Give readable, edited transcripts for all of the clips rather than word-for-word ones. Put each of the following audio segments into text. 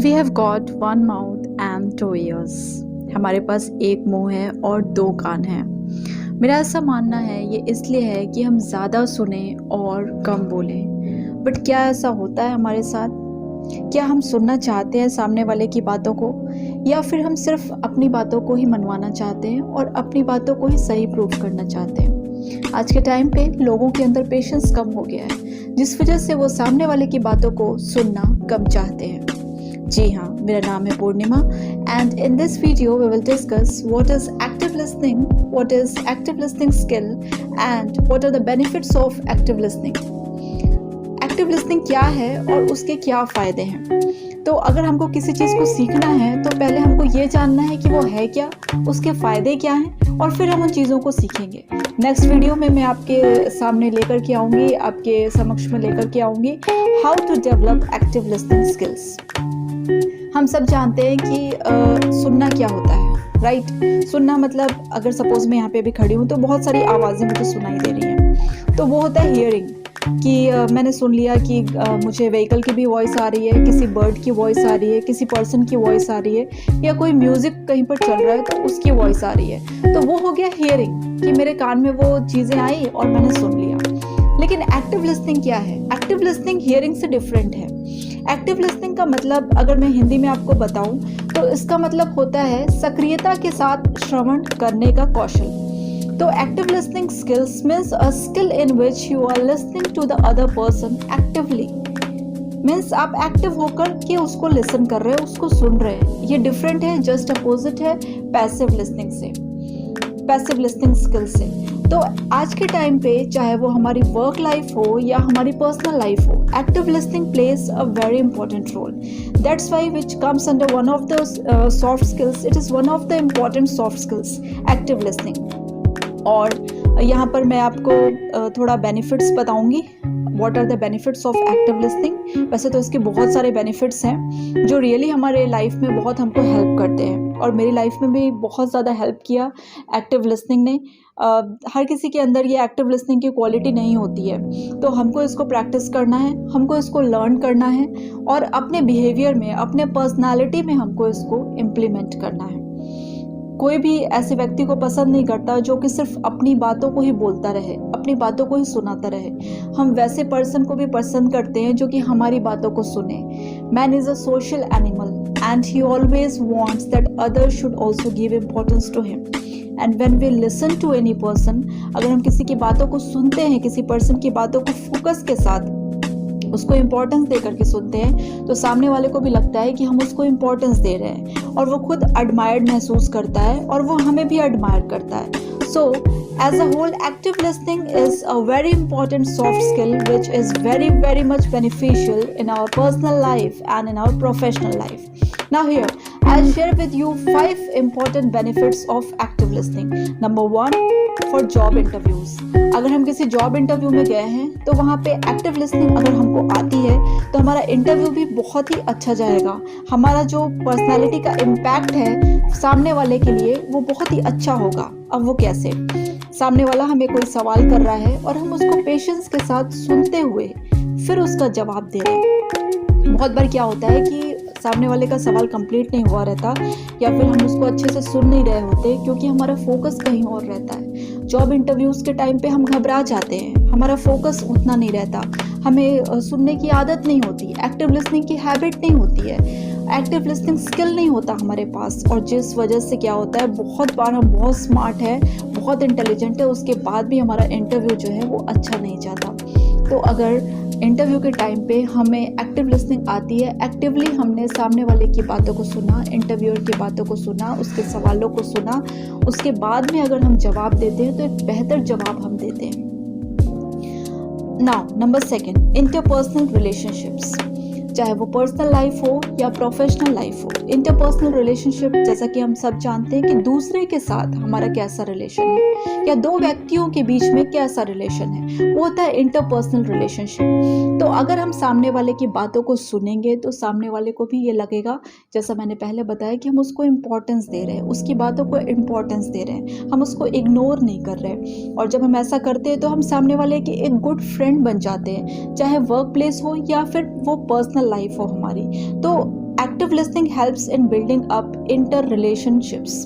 We have got one mouth and two ears. हमारे पास एक मुंह है और दो कान हैं। मेरा ऐसा मानना है ये इसलिए है कि हम ज़्यादा सुने और कम बोलें। बट क्या ऐसा होता है हमारे साथ? क्या हम सुनना चाहते हैं सामने वाले की बातों को, या फिर हम सिर्फ अपनी बातों को ही मनवाना चाहते हैं और अपनी बातों को ही सही प्रूव करना चाहते हैं? आज के टाइम पे लोगों के अंदर पेशेंस कम हो गया है, जिस वजह से वो सामने वाले की बातों को सुनना कम चाहते हैं। जी हाँ, मेरा नाम है Purnima and in this video we will discuss what is active listening, what is active listening skill and what are the benefits of active listening. Active listening क्या है और उसके क्या फ़ायदे हैं? तो अगर हमको किसी चीज़ को सीखना है तो पहले हमको ये जानना है कि वो है क्या, उसके फ़ायदे क्या हैं, और फिर हम उन चीज़ों को सीखेंगे। नेक्स्ट वीडियो में मैं आपके सामने लेकर के आऊँगी, आपके समक्ष में लेकर के आऊँगी how to develop active listening skills. हम सब जानते हैं कि सुनना क्या होता है, राइट? सुनना मतलब अगर सपोज मैं यहाँ पे भी खड़ी हूँ तो बहुत सारी आवाज़ें मुझे सुनाई दे रही हैं, तो वो होता है हियरिंग। कि मैंने सुन लिया कि मुझे व्हीकल की भी वॉइस आ रही है, किसी बर्ड की वॉइस आ रही है, किसी पर्सन की वॉइस आ रही है, या कोई म्यूज़िक कहीं पर चल रहा है तो उसकी वॉइस आ रही है। तो वो हो गया हियरिंग, कि मेरे कान में वो चीज़ें आई और मैंने सुन लिया। लेकिन एक्टिव लिसनिंग क्या है? एक्टिव लिसनिंग हियरिंग से डिफरेंट है। एक्टिव लिसनिंग का मतलब अगर मैं हिंदी में आपको बताऊं तो इसका मतलब होता है सक्रियता के साथ श्रवण करने का कौशल। तो active listening skills means a skill in which you are listening to the other person actively. Means आप एक्टिव होकर के उसको लिसन कर रहे हैं, उसको सुन रहे हैं। ये डिफरेंट है, जस्ट अपोजिट है पैसिव लिसनिंग से, पैसिव लिसनिंग स्किल से। तो आज के टाइम पे चाहे वो हमारी वर्क लाइफ हो या हमारी पर्सनल लाइफ हो, active listening plays a very important role. That's why which comes under one of the soft skills. It is one of the important soft skills, active listening. और यहाँ पर मैं आपको थोड़ा बेनिफिट्स बताऊंगी, what are the benefits of active listening. वैसे तो इसके बहुत सारे बेनिफिट्स हैं जो रियली हमारे लाइफ में बहुत हमको हेल्प करते हैं, और मेरी लाइफ में भी बहुत ज़्यादा हेल्प किया एक्टिव लिसनिंग ने। हर किसी के अंदर ये एक्टिव लिसनिंग की क्वालिटी नहीं होती है, तो हमको इसको प्रैक्टिस करना है, हमको इसको लर्न करना है, और अपने बिहेवियर में, अपने पर्सनालिटी में हमको इसको इम्प्लीमेंट करना है। कोई भी ऐसे व्यक्ति को पसंद नहीं करता जो कि सिर्फ अपनी बातों को ही बोलता रहे, अपनी बातों को ही सुनाता रहे। हम वैसे पर्सन को भी पसंद करते हैं जो कि हमारी बातों को सुने। Man is a social animal and he always wants that others should also give importance to him. And when we listen to any person, अगर हम किसी की बातों को सुनते हैं, किसी पर्सन की बातों को फोकस के साथ उसको इम्पोर्टेंस दे करके सुनते हैं, तो सामने वाले को भी लगता है कि हम उसको इम्पोर्टेंस दे रहे हैं, और वो खुद एडमायर्ड महसूस करता है और वो हमें भी एडमायर करता है। So, as a whole, active listening is a very important soft skill which is very, very much beneficial in our personal life and in our professional life. Now here, I'll share with you 5 important benefits of active listening. Number 1, for job interviews. अगर हम किसी job interview में गए हैं तो वहाँ पे active listening अगर हमको आती है तो हमारा इंटरव्यू भी बहुत ही अच्छा जाएगा। हमारा जो पर्सनालिटी का इम्पैक्ट है सामने वाले के लिए वो बहुत ही अच्छा होगा। अब वो कैसे? सामने वाला हमें कोई सवाल कर रहा है और हम उसको पेशेंस के साथ सुनते हुए फिर उसका जवाब दे रहे हैं। बहुत बार क्या होता है कि सामने वाले का सवाल कंप्लीट नहीं हुआ रहता, या फिर हम उसको अच्छे से सुन नहीं रहे होते क्योंकि हमारा फोकस कहीं और रहता है। जॉब इंटरव्यूज़ के टाइम पे हम घबरा जाते हैं, हमारा फोकस उतना नहीं रहता, हमें सुनने की आदत नहीं होती, एक्टिव लिसनिंग की हैबिट नहीं होती है, एक्टिव लिसनिंग स्किल नहीं होता हमारे पास। और जिस वजह से क्या होता है, बहुत बार हम बहुत स्मार्ट है, बहुत इंटेलिजेंट है, उसके बाद भी हमारा इंटरव्यू जो है वो अच्छा नहीं जाता। तो अगर इंटरव्यू के टाइम पे हमें एक्टिव लिसनिंग आती है, एक्टिवली हमने सामने वाले की बातों को सुना, इंटरव्यूअर की बातों को सुना, उसके सवालों को सुना, उसके बाद में अगर हम जवाब देते हैं तो एक बेहतर जवाब हम देते हैं। Now number 2, interpersonal relationships. चाहे वो पर्सनल लाइफ हो या प्रोफेशनल लाइफ हो, इंटरपर्सनल रिलेशनशिप, जैसा कि हम सब जानते हैं कि दूसरे के साथ हमारा कैसा रिलेशन है या दो व्यक्तियों के बीच में कैसा रिलेशन है, वो होता है इंटरपर्सनल रिलेशनशिप। तो अगर हम सामने वाले की बातों को सुनेंगे तो सामने वाले को भी ये लगेगा, जैसा मैंने पहले बताया, कि हम उसको इम्पोर्टेंस दे रहे हैं, उसकी बातों को इम्पोर्टेंस दे रहे हैं, हम उसको इग्नोर नहीं कर रहे। और जब हम ऐसा करते हैं तो हम सामने वाले के एक गुड फ्रेंड बन जाते हैं, चाहे वर्क प्लेस हो या फिर वो पर्सनल लाइफ हो हमारी। तो active listening helps in building up interrelationships.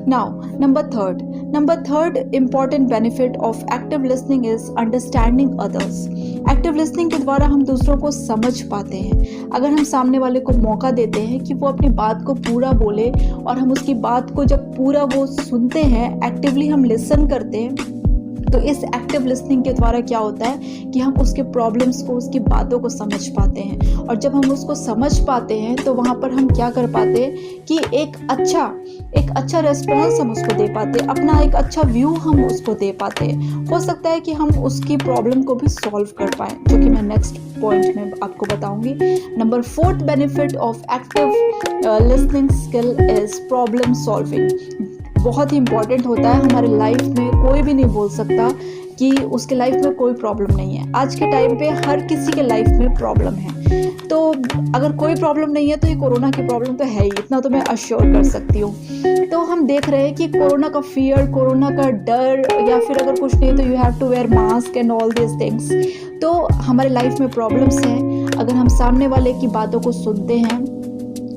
Now, number third important benefit of active listening is understanding others. Active listening के द्वारा हम दूसरों को समझ पाते हैं। अगर हम सामने वाले को मौका देते हैं कि वो अपनी बात को पूरा बोले और हम उसकी बात को जब पूरा वो सुनते हैं, एक्टिवली हम लिसन करते हैं, तो इस एक्टिव लिसनिंग के द्वारा क्या होता है कि हम उसके प्रॉब्लम्स को, उसकी बातों को समझ पाते हैं। और जब हम उसको समझ पाते हैं तो वहाँ पर हम क्या कर पाते हैं कि एक अच्छा रिस्पॉन्स हम उसको दे पाते हैं, अपना एक अच्छा व्यू हम उसको दे पाते हैं। हो सकता है कि हम उसकी प्रॉब्लम को भी सॉल्व कर पाएँ, जो कि मैं नेक्स्ट पॉइंट में आपको बताऊंगी। Number 4th benefit of active listening skill is problem solving. बहुत ही इंपॉर्टेंट होता है हमारे लाइफ में। कोई भी नहीं बोल सकता कि उसके लाइफ में कोई प्रॉब्लम नहीं है। आज के टाइम पे हर किसी के लाइफ में प्रॉब्लम है। तो अगर कोई प्रॉब्लम नहीं है तो ये कोरोना की प्रॉब्लम तो है ही, इतना तो मैं अश्योर कर सकती हूँ। तो हम देख रहे हैं कि कोरोना का फियर, कोरोना का डर, या फिर अगर कुछ नहीं तो you have to wear mask and all this things. तो हमारे लाइफ में प्रॉब्लम्स हैं। अगर हम सामने वाले की बातों को सुनते हैं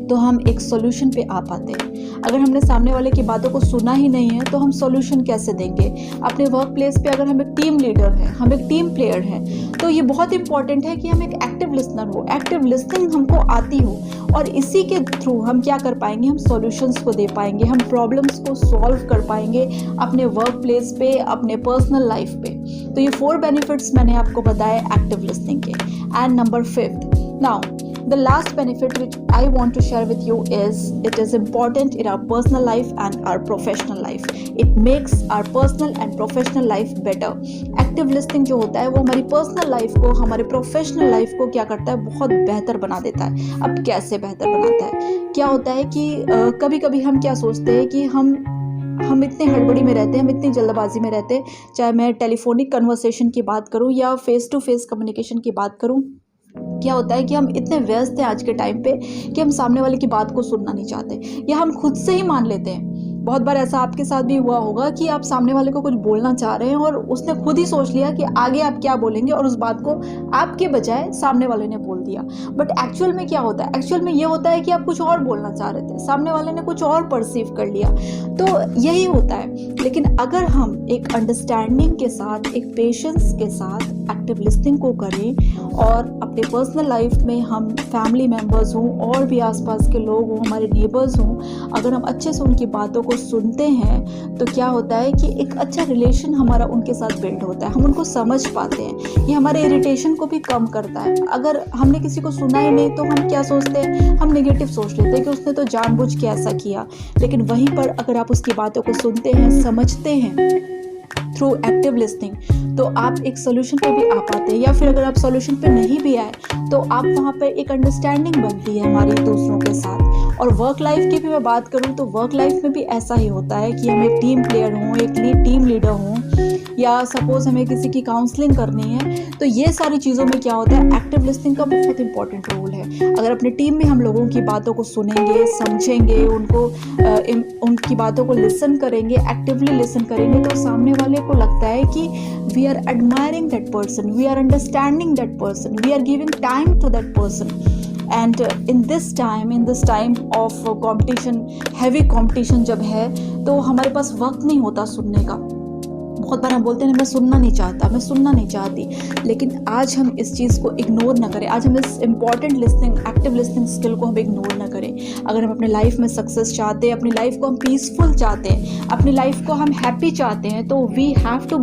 तो हम एक सॉल्यूशन पे आ पाते हैं। अगर हमने सामने वाले की बातों को सुना ही नहीं है तो हम सॉल्यूशन कैसे देंगे? अपने वर्क प्लेस पे अगर हम एक टीम लीडर हैं, हम एक टीम प्लेयर हैं, तो ये बहुत इंपॉर्टेंट है कि हम एक एक्टिव लिसनर हो, एक्टिव लिसनिंग हमको आती हो, और इसी के थ्रू हम क्या कर पाएंगे? हम सॉल्यूशंस को दे पाएंगे, हम प्रॉब्लम्स को सॉल्व कर पाएंगे अपने वर्क प्लेस पे, अपने पर्सनल लाइफ पे। तो ये 4 बेनिफिट्स मैंने आपको बताए एक्टिव लिसनिंग के। And number 5th, now the last benefit which I want to share with you is it is important in our personal life and our professional life. It makes our personal and professional life better. Active listening जो होता है वो हमारी personal life को, हमारे professional life को क्या करता है? बहुत बेहतर बना देता है। अब कैसे बेहतर बनाता है? क्या होता है कि कभी कभी हम क्या सोचते हैं कि हम इतने हड़बड़ी में रहते हैं, हम इतनी जल्दबाजी में रहते हैं, चाहे मैं टेलीफोनिक कन्वर्सेशन की बात करूं या फेस टू फेस कम्युनिकेशन की बात करूं। क्या होता है कि हम इतने व्यस्त हैं आज के टाइम पे कि हम सामने वाले की बात को सुनना नहीं चाहते, या हम खुद से ही मान लेते हैं। बहुत बार ऐसा आपके साथ भी हुआ होगा कि आप सामने वाले को कुछ बोलना चाह रहे हैं और उसने खुद ही सोच लिया कि आगे आप क्या बोलेंगे, और उस बात को आपके बजाय सामने वाले ने बोल दिया। बट एक्चुअल में क्या होता है? एक्चुअल में ये होता है कि आप कुछ और बोलना चाह रहे थे, सामने वाले ने कुछ और परसीव कर लिया। तो यही होता है। लेकिन अगर हम एक अंडरस्टैंडिंग के साथ, एक पेशेंस के साथ एक्टिव लिसनिंग को करें, और अपने पर्सनल लाइफ में हम फैमिली मेम्बर्स हों और भी आसपास के लोग हों, हमारे नेबर्स हों, अगर हम अच्छे से उनकी बातों को सुनते हैं तो क्या होता है कि एक अच्छा रिलेशन हमारा उनके साथ बिल्ड होता है। हम उनको समझ पाते हैं। ये हमारे इरिटेशन को भी कम करता है। अगर हमने किसी को सुना ही नहीं तो हम क्या सोचते हैं? हम नेगेटिव सोच लेते हैं कि उसने तो जानबूझ के ऐसा किया। लेकिन वहीं पर अगर आप उसकी बातों को सुनते हैं, समझते हैं थ्रू एक्टिव लिसनिंग, तो आप एक सोल्यूशन पे भी आ पाते हैं। या फिर अगर आप सोल्यूशन पे नहीं भी आए तो आप वहाँ पे एक अंडरस्टैंडिंग बनती है हमारी दूसरों के साथ। और वर्क लाइफ की भी मैं बात करूँ तो वर्क लाइफ में भी ऐसा ही होता है कि हम एक टीम प्लेयर हों, एक टीम लीडर हों, या सपोज हमें किसी की काउंसलिंग करनी है, तो ये सारी चीज़ों में क्या होता है? एक्टिव लिसनिंग का बहुत इंपॉर्टेंट रोल है। अगर अपने टीम में हम लोगों की बातों को सुनेंगे, समझेंगे, उनकी बातों को लिसन करेंगे, एक्टिवली लिसन करेंगे, तो सामने वाले को लगता है कि we are admiring that person, we are understanding that person, we are giving time to that person. And in this time of competition, heavy competition जब है, तो हमारे पास वक्त नहीं होता सुनने का। बहुत बार हम बोलते हैं मैं सुनना नहीं चाहती, लेकिन आज हम इस चीज़ को इग्नोर ना करें। आज हम इस important listening, active listening skill को हम इग्नोर ना करें। अगर हम अपने लाइफ में सक्सेस चाहते हैं, अपनी लाइफ को हम पीसफुल चाहते हैं, अपनी लाइफ को हम हैप्पी चाहते हैं, तो we have to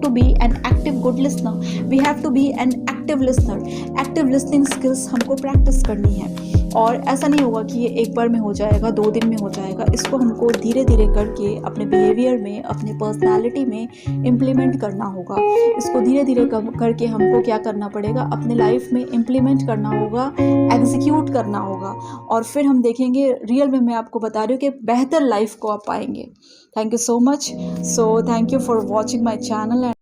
be an active good listener, we have to be an active listener। Active listening skills हमको प्रैक्टिस करनी है, और ऐसा नहीं होगा कि ये एक बार में हो जाएगा, 2 दिन में हो जाएगा। इसको हमको धीरे धीरे करके अपने बिहेवियर में, अपने पर्सनालिटी में इम्प्लीमेंट करना होगा। इसको धीरे धीरे करके हमको क्या करना पड़ेगा? अपने लाइफ में इम्प्लीमेंट करना होगा, एग्जीक्यूट करना होगा, और फिर हम देखेंगे रियल में, मैं आपको बता रही हूँ कि बेहतर लाइफ को आप पाएंगे। Thank you so much. So thank you for watching my channel.